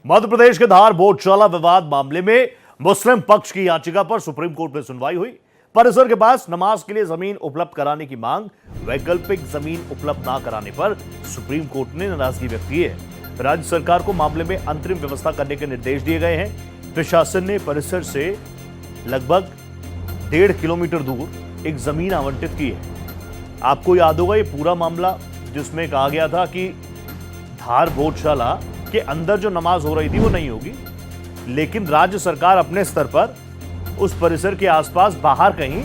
मध्य प्रदेश के धार बोधशाला विवाद मामले में मुस्लिम पक्ष की याचिका पर सुप्रीम कोर्ट में सुनवाई हुई। परिसर के पास नमाज के लिए जमीन उपलब्ध कराने की मांग, वैकल्पिक जमीन उपलब्ध न कराने पर सुप्रीम कोर्ट ने नाराजगी व्यक्त की है। राज्य सरकार को मामले में अंतरिम व्यवस्था करने के निर्देश दिए गए हैं। प्रशासन ने परिसर से लगभग 1.5 किलोमीटर दूर एक जमीन आवंटित की है। आपको याद होगा ये पूरा मामला जिसमें कहा गया था कि धार बोधशाला के अंदर जो नमाज हो रही थी वो नहीं होगी, लेकिन राज्य सरकार अपने स्तर पर उस परिसर के आसपास बाहर कहीं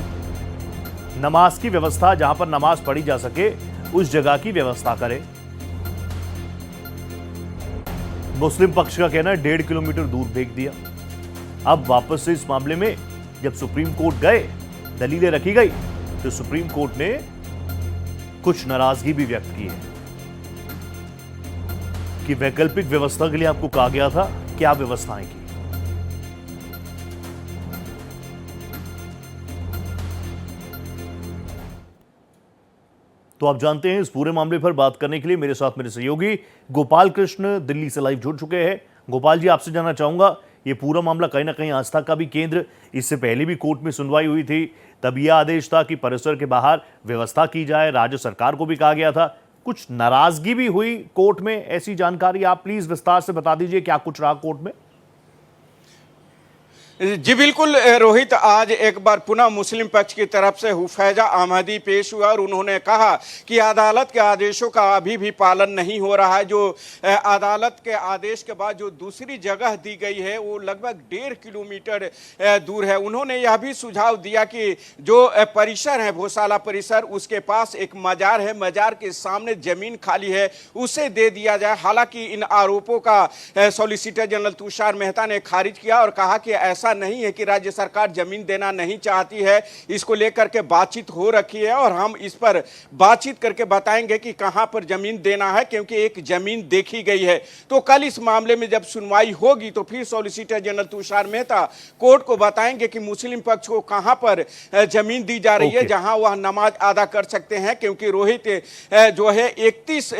नमाज की व्यवस्था, जहां पर नमाज पढ़ी जा सके, उस जगह की व्यवस्था करे। मुस्लिम पक्ष का कहना है 1.5 किलोमीटर दूर फेंक दिया। अब वापस से इस मामले में जब सुप्रीम कोर्ट गए, दलीलें रखी गई, तो सुप्रीम कोर्ट ने कुछ नाराजगी भी व्यक्त की है कि वैकल्पिक व्यवस्था के लिए आपको कहा गया था, क्या व्यवस्थाएं की। तो आप जानते हैं, इस पूरे मामले पर बात करने के लिए मेरे साथ मेरे सहयोगी गोपाल कृष्ण दिल्ली से लाइव जुड़ चुके हैं। गोपाल जी, आपसे जानना चाहूंगा, ये पूरा मामला कहीं ना कहीं आस्था का भी केंद्र, इससे पहले भी कोर्ट में सुनवाई हुई थी, तब यह आदेश था कि परिसर के बाहर व्यवस्था की जाए। राज्य सरकार को भी कहा गया था, कुछ नाराजगी भी हुई कोर्ट में, ऐसी जानकारी आप प्लीज विस्तार से बता दीजिए, क्या कुछ रहा कोर्ट में। जी बिल्कुल रोहित, आज एक बार पुनः मुस्लिम पक्ष की तरफ से हुफैजा अहमदी पेश हुआ और उन्होंने कहा कि अदालत के आदेशों का अभी भी पालन नहीं हो रहा है। जो अदालत के आदेश के बाद जो दूसरी जगह दी गई है वो लगभग 1.5 किलोमीटर दूर है। उन्होंने यह भी सुझाव दिया कि जो परिसर है बोधशाला परिसर, उसके पास एक मजार है, मजार के सामने जमीन खाली है, उसे दे दिया जाए। हालांकि इन आरोपों का सॉलिसिटर जनरल तुषार मेहता ने खारिज किया और कहा कि ऐसा नहीं है कि राज्य सरकार जमीन देना नहीं चाहती है, इसको लेकर के बातचीत हो रखी है और हम इस पर बातचीत करके बताएंगे कि कहां पर जमीन देना है, क्योंकि एक जमीन देखी गई है। तो कल इस मामले में जब सुनवाई होगी तो फिर solicitor general Tushar Mehta court को बताएंगे कि मुस्लिम पक्ष को कहां पर जमीन दी जा रही है जहां वह नमाज अदा कर सकते हैं। क्योंकि रोहित, जो है 31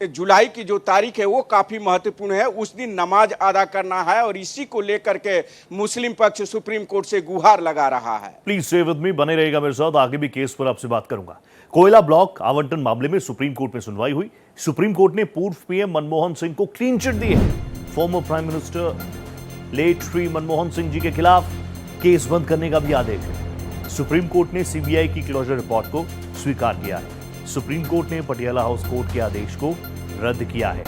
जुलाई की जो तारीख है वो काफी महत्वपूर्ण है, उस दिन नमाज अदा करना है और इसी को लेकर के मुस्लिम पक्ष सुप्रीम कोर्ट से गुहार लगा रहा है। प्लीज स्टे विद मी, बने रहेगा मेरे साथ, आगे भी केस पर आपसे बात करूंगा। कोयला ब्लॉक आवंटन मामले में सुप्रीम कोर्ट में सुनवाई हुई। सुप्रीम कोर्ट ने पूर्व पीएम मनमोहन सिंह को क्लीन चिट दी है। Former prime minister late Shri Manmohan Singh ji के खिलाफ केस बंद करने का भी आदेश है। सुप्रीम कोर्ट ने सीबीआई की क्लोजर रिपोर्ट को स्वीकार किया है। सुप्रीम कोर्ट ने पटियाला हाउस कोर्ट के आदेश को रद्द किया है।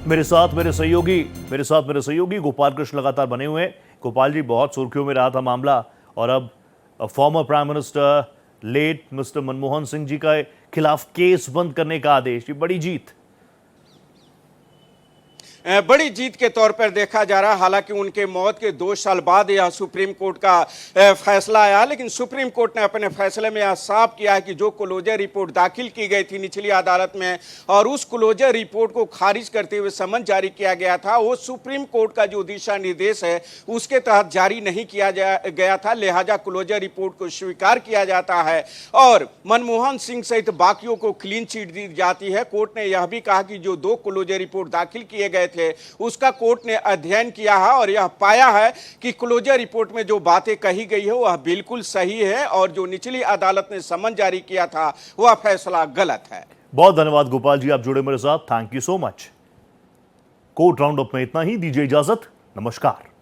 मेरे साथ मेरे सहयोगी गोपाल कृष्ण लगातार बने हुए हैं। गोपाल जी, बहुत सुर्खियों में रहा था मामला और अब former prime minister late mister Manmohan Singh ji के खिलाफ केस बंद करने का आदेश, ये बड़ी जीत के तौर पर देखा जा रहा है। हालांकि उनके मौत के 2 साल बाद यह सुप्रीम कोर्ट का फैसला आया, लेकिन सुप्रीम कोर्ट ने अपने फैसले में यह साफ किया है कि जो क्लोजर रिपोर्ट दाखिल की गई थी निचली अदालत में और उस क्लोजर रिपोर्ट को खारिज करते हुए समन जारी किया गया था, वो सुप्रीम कोर्ट का जो दिशा निर्देश है उसके तहत जारी नहीं किया गया था। लिहाजा क्लोजर रिपोर्ट को स्वीकार किया जाता है और मनमोहन सिंह सहित बाकियों को क्लीन चिट दी जाती है। कोर्ट ने यह भी कहा कि जो 2 क्लोजर रिपोर्ट दाखिल किए गए थे उसका कोर्ट ने अध्ययन किया है और यह पाया है कि क्लोजर रिपोर्ट में जो बातें कही गई है वह बिल्कुल सही है और जो निचली अदालत ने समन जारी किया था वह फैसला गलत है। बहुत धन्यवाद गोपाल जी, आप जुड़े मेरे साथ, thank you so much. Court round up में इतना ही, दीजिए इजाजत, नमस्कार।